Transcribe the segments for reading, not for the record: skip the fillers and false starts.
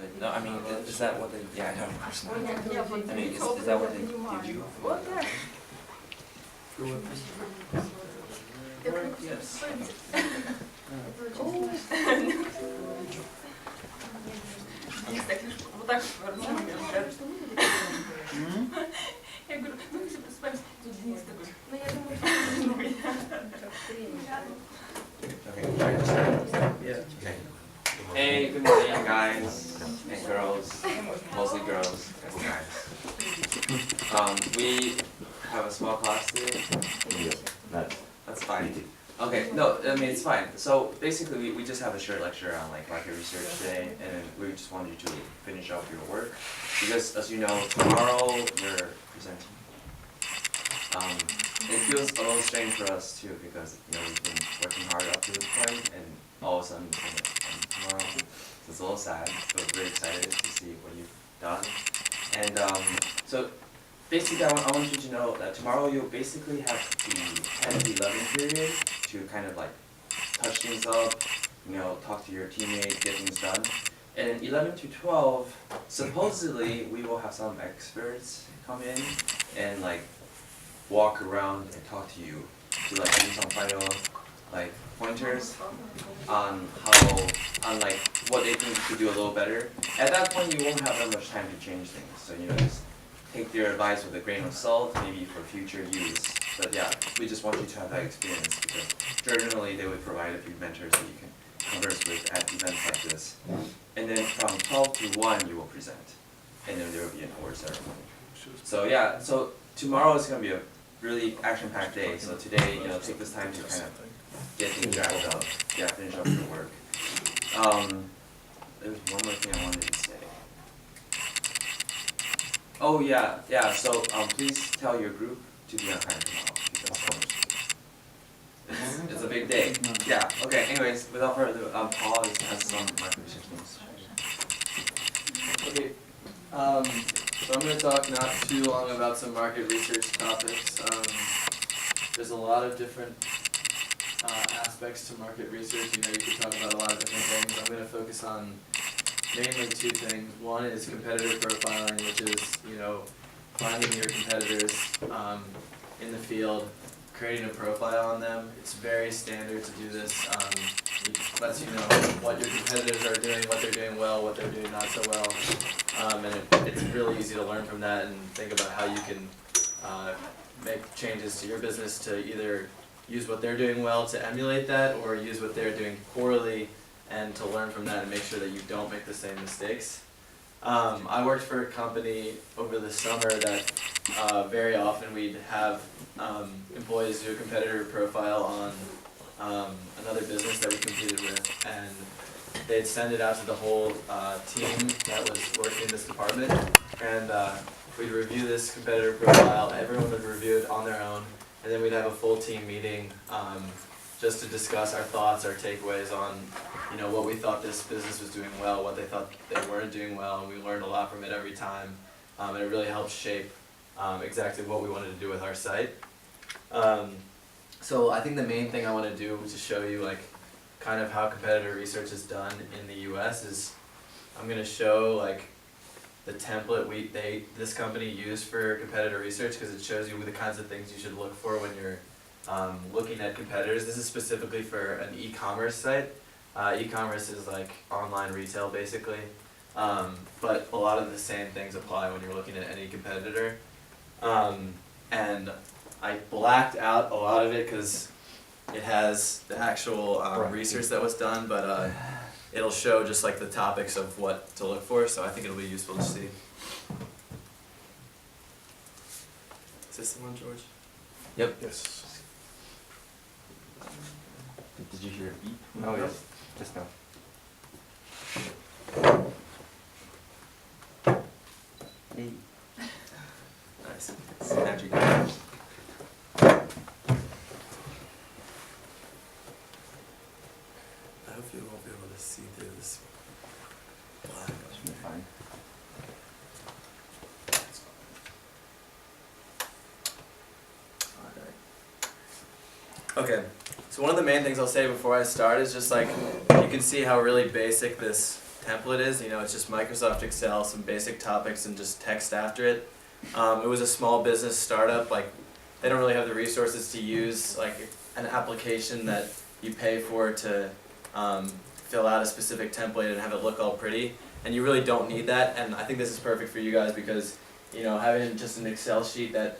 Good. No, I mean, is that what they? Yeah, I know personally. Yeah, but I mean, is that what they give you? Well, yeah. Yes. Есть так, вот так разумею. Я говорю, мы все просыпаемся, тут Денис такой, ну я думаю, Okay, try to start. Yeah. Okay. Hey, good morning, guys and girls. Mostly girls and guys. We have a small class today. Yeah, That's fine. Okay, no, I mean it's fine. So basically, we just have a short lecture on like market research today, and we just want you to finish up your work because, as you know, tomorrow you're presenting. It feels a little strange for us too because we've been working hard up to this point, and all of a sudden tomorrow, so it's a little sad. But we're excited to see what you've done, and so. Basically, I want you to know that tomorrow you'll basically have the 10 to 11 period to kind of like touch things up, talk to your teammates, get things done. And in 11 to 12, supposedly we will have some experts come in and like walk around and talk to you to like give you some final like pointers on like what they think you could do a little better. At that point, you won't have that much time to change things. So just take their advice with a grain of salt, maybe for future use. But yeah, we just want you to have that experience because generally they would provide a few mentors that you can converse with at events like this. And then from 12 to 1 you will present. And then there will be an award ceremony. So yeah, so tomorrow is going to be a really action-packed day. So today, take this time to kind of get things wrapped up, finish up your work. There was one more thing I wanted to say. Oh yeah. So please tell your group to be on time tomorrow because it's a big day. Yeah. Okay. Anyways, without further ado, Paul has some market research news. Okay. So I'm going to talk not too long about some market research topics. There's a lot of different aspects to market research. You could talk about a lot of different things. I'm going to focus on mainly two things. One is competitor profiling, which is, finding your competitors in the field, creating a profile on them. It's very standard to do this. It lets you know what your competitors are doing, what they're doing well, what they're doing not so well. And it's really easy to learn from that and think about how you can make changes to your business to either use what they're doing well to emulate that or use what they're doing poorly and to learn from that and make sure that you don't make the same mistakes. I worked for a company over the summer that very often we'd have employees do a competitor profile on another business that we competed with, and they'd send it out to the whole team that was working in this department, and we'd review this competitor profile. Everyone would review it on their own, and then we'd have a full team meeting just to discuss our thoughts, our takeaways on what we thought this business was doing well, what they thought they weren't doing well, and we learned a lot from it every time. And it really helped shape exactly what we wanted to do with our site. So I think the main thing I want to do to show you kind of how competitor research is done in the US is I'm going to show the template this company used for competitor research because it shows you the kinds of things you should look for when you're looking at competitors. This is specifically for an e-commerce site. E-commerce is like online retail basically, but a lot of the same things apply when you're looking at any competitor. And I blacked out a lot of it because it has the actual research that was done, but it'll show just the topics of what to look for, so I think it'll be useful to see. Is this the one, George? Yep. Yes. Did you hear a beep? Oh yes. Just now. Hey. Nice. It's magic. I hope you won't be able to see through this black. Should be fine. Okay, so one of the main things I'll say before I start is just you can see how really basic this template is. It's just Microsoft Excel, some basic topics, and just text after it. It was a small business startup. Like, they don't really have the resources to use like an application that you pay for to fill out a specific template and have it look all pretty. And you really don't need that. And I think this is perfect for you guys because having just an Excel sheet that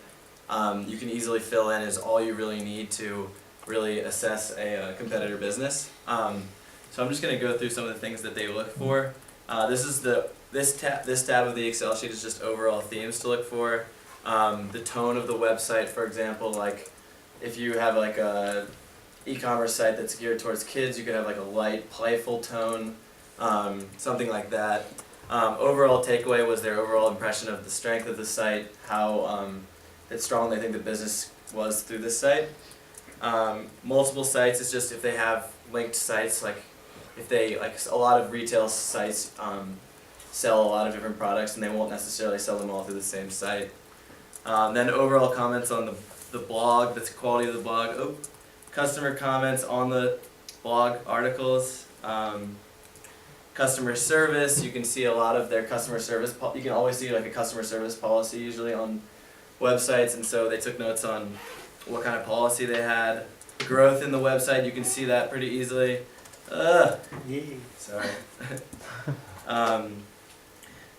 you can easily fill in is all you really need to really assess a competitor business. So I'm just going to go through some of the things that they look for. This tab of the Excel sheet is just overall themes to look for. The tone of the website, for example, like if you have like a e-commerce site that's geared towards kids, you could have like a light, playful tone, something like that. Overall takeaway was their overall impression of the strength of the site, how strong they think the business was through this site. Multiple sites is just if they have linked sites, like if they, like a lot of retail sites sell a lot of different products and they won't necessarily sell them all through the same site. Then overall comments on the blog, the quality of the blog, customer comments on the blog articles, customer service, you can see a lot of their customer service, you can always see like a customer service policy usually on websites, and so they took notes on what kind of policy they had. Growth in the website, you can see that pretty easily. Sorry.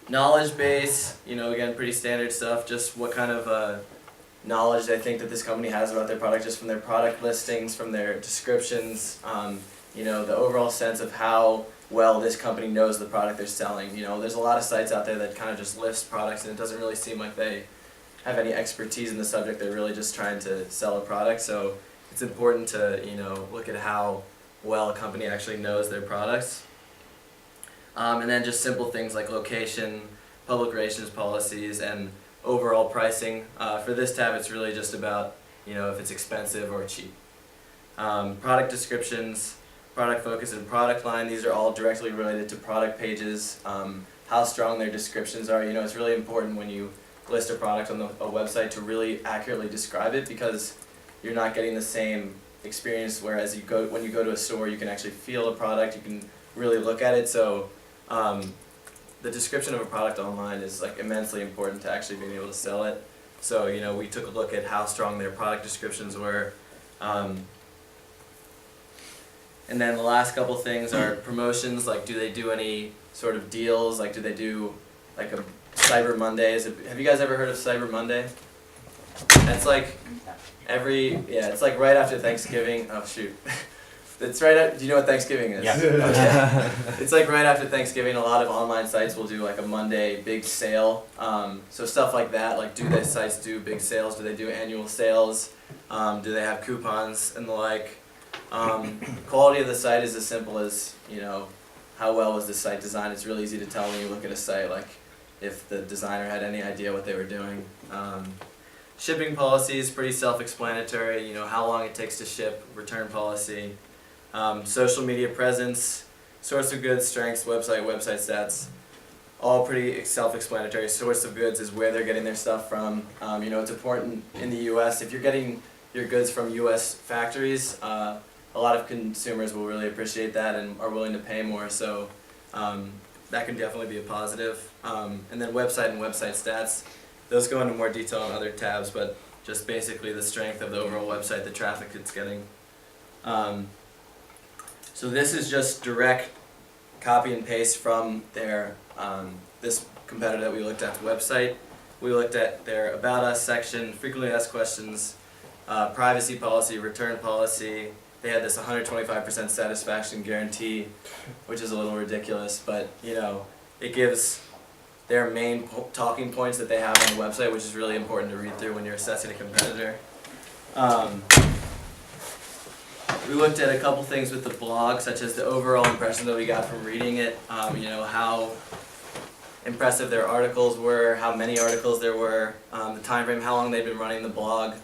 Knowledgebase, again, pretty standard stuff, just what kind of knowledge they think that this company has about their product, just from their product listings, from their descriptions, the overall sense of how well this company knows the product they're selling. There's a lot of sites out there that kind of just list products and it doesn't really seem like they have any expertise in the subject. They're really just trying to sell a product, so it's important to look at how well a company actually knows their products. And then just simple things like location, public relations policies, and overall pricing. For this tab, it's really just about if it's expensive or cheap. Product descriptions, product focus, and product line. These are all directly related to product pages. How strong their descriptions are. It's really important when you list a product on a website to really accurately describe it, because you're not getting the same experience. Whereas when you go to a store, you can actually feel a product. You can really look at it. So the description of a product online is like immensely important to actually being able to sell it. So we took a look at how strong their product descriptions were. And then the last couple things are promotions, like do they do any sort of deals, like do they do like a Cyber Mondays? Have you guys ever heard of Cyber Monday? That's like it's like right after Thanksgiving. Oh shoot. It's right do you know what Thanksgiving is? Yeah. Okay. It's like right after Thanksgiving, a lot of online sites will do like a Monday big sale. So stuff like that, like do their sites do big sales? Do they do annual sales? Do they have coupons and the like? Quality of the site is as simple as, how well was the site designed. It's really easy to tell when you look at a site, like if the designer had any idea what they were doing. Shipping policy is pretty self-explanatory, how long it takes to ship, return policy. Social media presence, source of goods, strengths, website stats, all pretty self-explanatory. Source of goods is where they're getting their stuff from. It's important in the U.S. If you're getting your goods from U.S. factories, a lot of consumers will really appreciate that and are willing to pay more, so that can definitely be a positive. And then website and website stats, those go into more detail in other tabs, but just basically the strength of the overall website, the traffic it's getting. So this is just direct copy and paste from their this competitor that we looked at, the website. We looked at their About Us section, frequently asked questions, privacy policy, return policy. They had this 125% satisfaction guarantee, which is a little ridiculous, but it gives their main talking points that they have on the website, which is really important to read through when you're assessing a competitor. We looked at a couple things with the blog, such as the overall impression that we got from reading it, how impressive their articles were, how many articles there were, the time frame, how long they've been running the blog,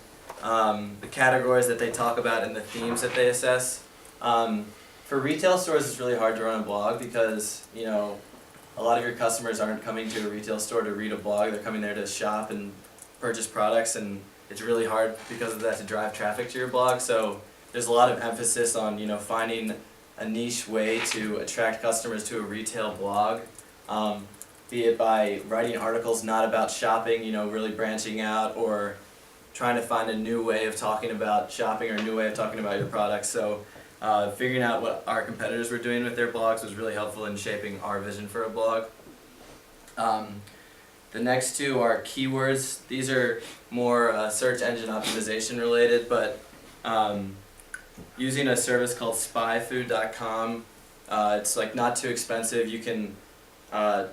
the categories that they talk about, and the themes that they assess. For retail stores, it's really hard to run a blog because a lot of your customers aren't coming to a retail store to read a blog. They're coming there to shop and purchase products, and it's really hard because of that to drive traffic to your blog. So there's a lot of emphasis on finding a niche way to attract customers to a retail blog, be it by writing articles not about shopping, you know, really branching out, or trying to find a new way of talking about shopping or a new way of talking about your products. So figuring out what our competitors were doing with their blogs was really helpful in shaping our vision for a blog. The next two are keywords. These are more search engine optimization related, but using a service called spyfood.com, it's like not too expensive. You can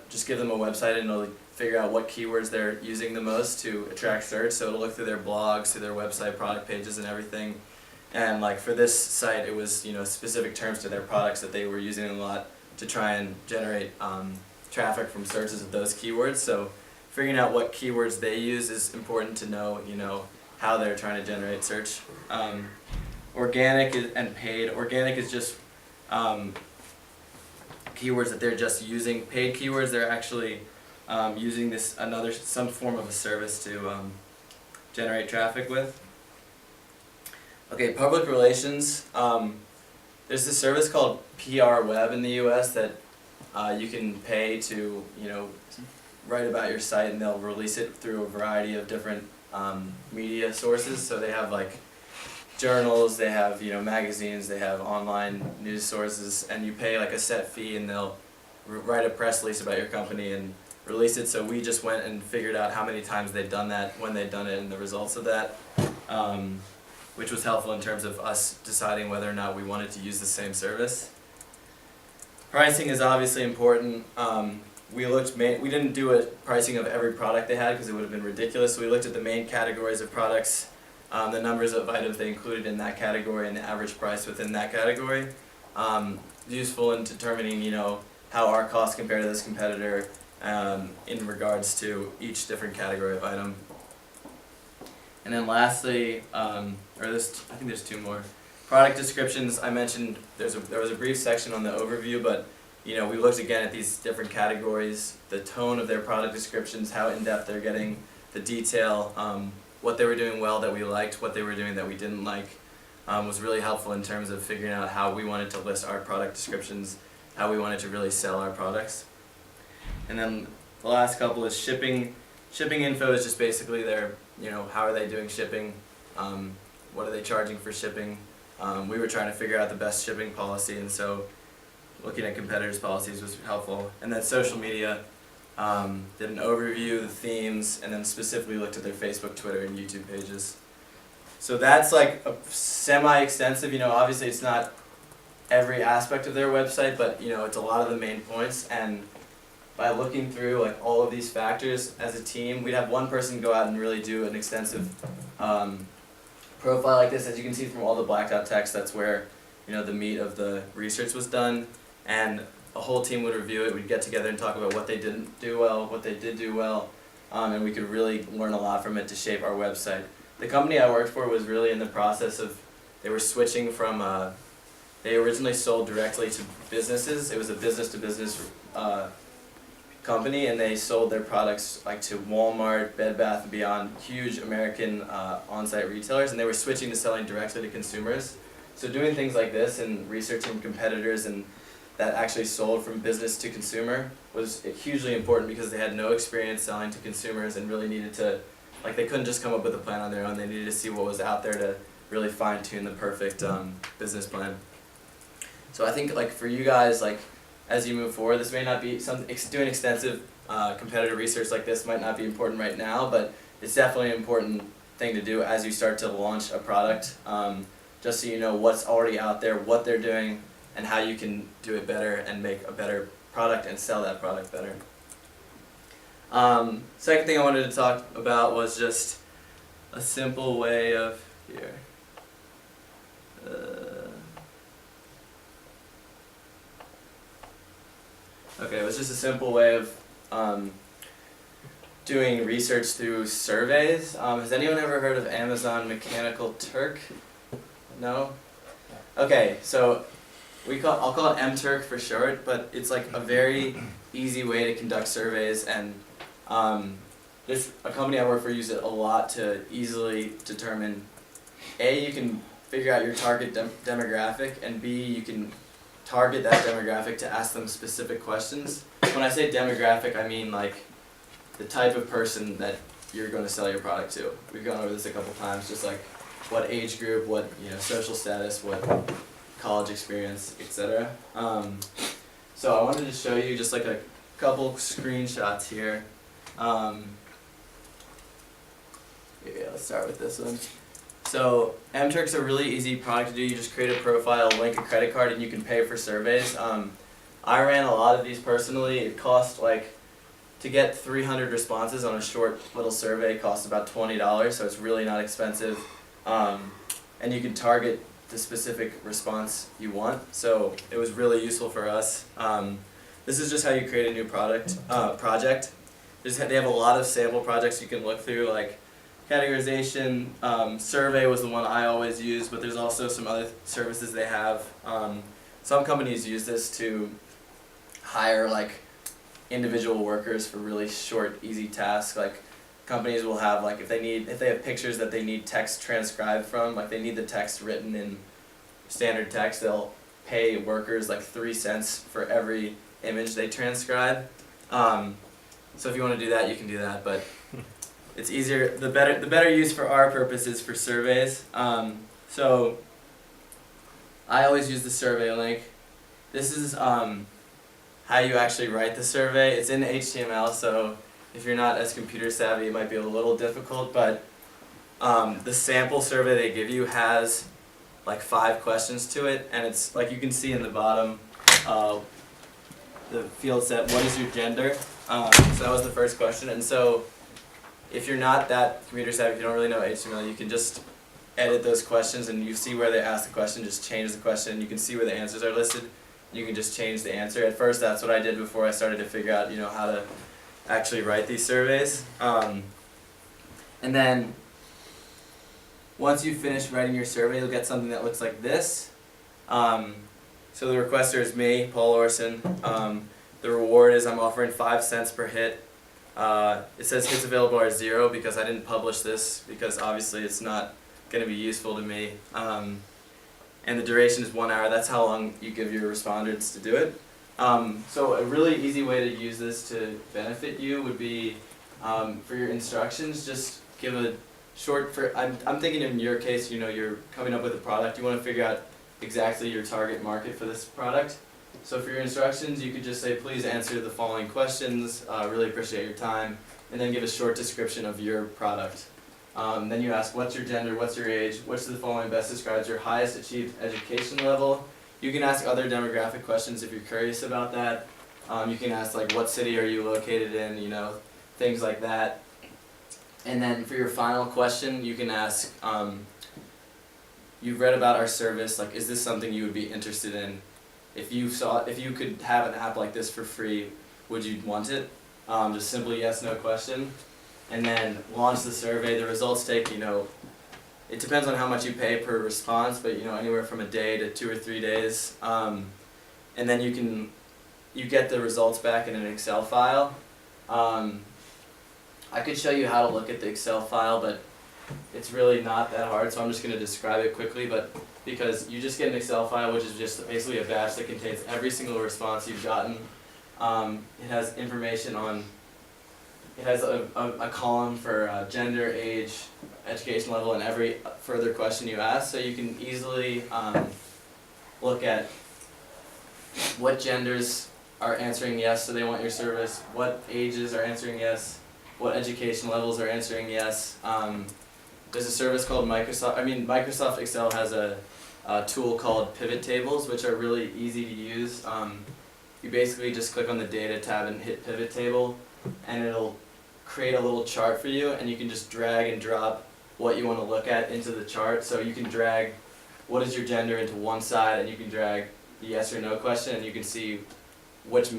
just give them a website and it'll figure out what keywords they're using the most to attract search. So it'll look through their blogs, through their website, product pages and everything. And like for this site, it was, you know, specific terms to their products that they were using a lot to try and generate traffic from searches of those keywords. So figuring out what keywords they use is important to know, you know, how they're trying to generate search. Organic and paid. Organic is just keywords that they're just using. Paid keywords, they're actually using some form of a service to generate traffic with. Okay, public relations. There's this service called PR Web in the U.S. that you can pay to, you know, write about your site, and they'll release it through a variety of different media sources. So they have like journals, they have, you know, magazines, they have online news sources, and you pay like a set fee, and they'll write a press release about your company and release it. So we just went and figured out how many times they'd done that, when they'd done it, and the results of that, which was helpful in terms of us deciding whether or not we wanted to use the same service. Pricing is obviously important. We didn't do a pricing of every product they had because it would have been ridiculous. So we looked at the main categories of products, the numbers of items they included in that category, and the average price within that category. Useful in determining, you know, how our costs compare to this competitor in regards to each different category of item. And then lastly, I think there's two more. Product descriptions. I mentioned there was a brief section on the overview, but you know, we looked again at these different categories, the tone of their product descriptions, how in-depth they're getting, the detail, what they were doing well that we liked, what they were doing that we didn't like, was really helpful in terms of figuring out how we wanted to list our product descriptions, how we wanted to really sell our products. And then the last couple is shipping. Shipping info is just basically their, you know, how are they doing shipping, what are they charging for shipping. We were trying to figure out the best shipping policy, and so looking at competitors' policies was helpful. And then social media, did an overview, the themes, and then specifically looked at their Facebook, Twitter, and YouTube pages. So that's like a semi-extensive, you know, obviously it's not every aspect of their website, but you know, it's a lot of the main points. And by looking through like all of these factors as a team, we'd have one person go out and really do an extensive profile like this. As you can see from all the blacked out text, that's where, you know, the meat of the research was done. And a whole team would review it. We'd get together and talk about what they didn't do well, what they did do well, and we could really learn a lot from it to shape our website. The company I worked for was really in the process of, they were switching from, they originally sold directly to businesses. It was a business-to-business company, and they sold their products like to Walmart, Bed Bath & Beyond, huge American on-site retailers, and they were switching to selling directly to consumers. So doing things like this and researching competitors and that actually sold from business to consumer was hugely important, because they had no experience selling to consumers and really needed to, like, they couldn't just come up with a plan on their own. They needed to see what was out there to really fine-tune the perfect business plan. So I think, like, for you guys, like, as you move forward, this may not be doing extensive competitive research like this might not be important right now, but it's definitely an important thing to do as you start to launch a product, just so you know what's already out there, what they're doing, and how you can do it better and make a better product and sell that product better. Second thing I wanted to talk about was just a simple way of, here. Okay, it was just a simple way of doing research through surveys. Has anyone ever heard of Amazon Mechanical Turk? No? Okay, so I'll call it Amtricks for short, but it's like a very easy way to conduct surveys, and a company I work for uses it a lot to easily determine, A, you can figure out your target demographic, and B, you can target that demographic to ask them specific questions. When I say demographic, I mean like the type of person that you're going to sell your product to. We've gone over this a couple times, just like what age group, what social status, what college experience, etc. So I wanted to show you just like a couple screenshots here. Yeah, let's start with this one. So Amtricks is a really easy product to do. You just create a profile, link a credit card, and you can pay for surveys. I ran a lot of these personally. It cost to get 300 responses on a short little survey costs about $20, so it's really not expensive. And you can target the specific response you want. So it was really useful for us. This is just how you create a new project. They have a lot of sample projects you can look through, like categorization. Survey was the one I always use, but there's also some other services they have. Some companies use this to hire individual workers for really short, easy tasks. Like companies will have if they have pictures that they need text transcribed from, they need the text written in standard text, they'll pay workers 3 cents for every image they transcribe. So if you want to do that, you can do that, but it's easier. The better use for our purposes for surveys. So I always use the survey link. This is how you actually write the survey. It's in HTML, so if you're not as computer savvy, it might be a little difficult, but the sample survey they give you has 5 questions to it, and it's you can see in the bottom, the field set, what is your gender? So that was the first question, and so if you're not that computer savvy, if you don't really know HTML, you can just edit those questions, and you see where they ask the question, just change the question, you can see where the answers are listed, you can just change the answer. At first, that's what I did before I started to figure out how to actually write these surveys. And then once you finish writing your survey, you'll get something that looks like this. So the requester is me, Paul Orson. The reward is I'm offering 5 cents per hit. It says hits available are 0 because I didn't publish this, because obviously it's not going to be useful to me. And the duration is 1 hour. That's how long you give your respondents to do it. So a really easy way to use this to benefit you would be for your instructions, just give a short, I'm thinking in your case, you're coming up with a product, you want to figure out exactly your target market for this product. So for your instructions, you could just say, please answer the following questions, really appreciate your time, and then give a short description of your product. Then you ask, what's your gender, what's your age, which of the following best describes your highest achieved education level. You can ask other demographic questions if you're curious about that. You can ask what city are you located in, things like that. And then for your final question, you can ask, you've read about our service, is this something you would be interested in? If you could have an app like this for free, would you want it? Just simply yes, no question. And then launch the survey. The results take, it depends on how much you pay per response, but anywhere from a day to 2 or 3 days. And then you get the results back in an Excel file. I could show you how to look at the Excel file, but it's really not that hard, so I'm just going to describe it quickly. But because you just get an Excel file, which is just basically a batch that contains every single response you've gotten. It has information on. It has a column for gender, age, education level, and every further question you ask, so you can easily look at what genders are answering yes, so they want your service, what ages are answering yes, what education levels are answering yes. There's a service called Microsoft Excel has a tool called pivot tables, which are really easy to use. You basically just click on the data tab and hit pivot table, and it'll create a little chart for you, and you can just drag and drop what you want to look at into the chart. So you can drag what is your gender into one side, and you can drag the yes or no question, and you can see what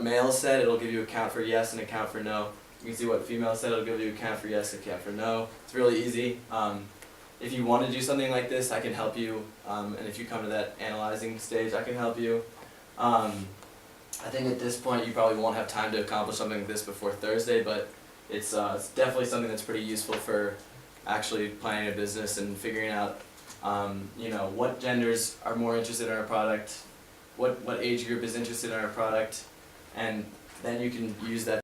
male said. It'll give you a count for yes and a count for no. You can see what female said. It'll give you a count for yes and a count for no. It's really easy. If you want to do something like this, I can help you, and if you come to that analyzing stage, I can help you. I think at this point you probably won't have time to accomplish something like this before Thursday, but it's definitely something that's pretty useful for actually planning a business and figuring out what genders are more interested in our product, what age group is interested in our product, and then you can use that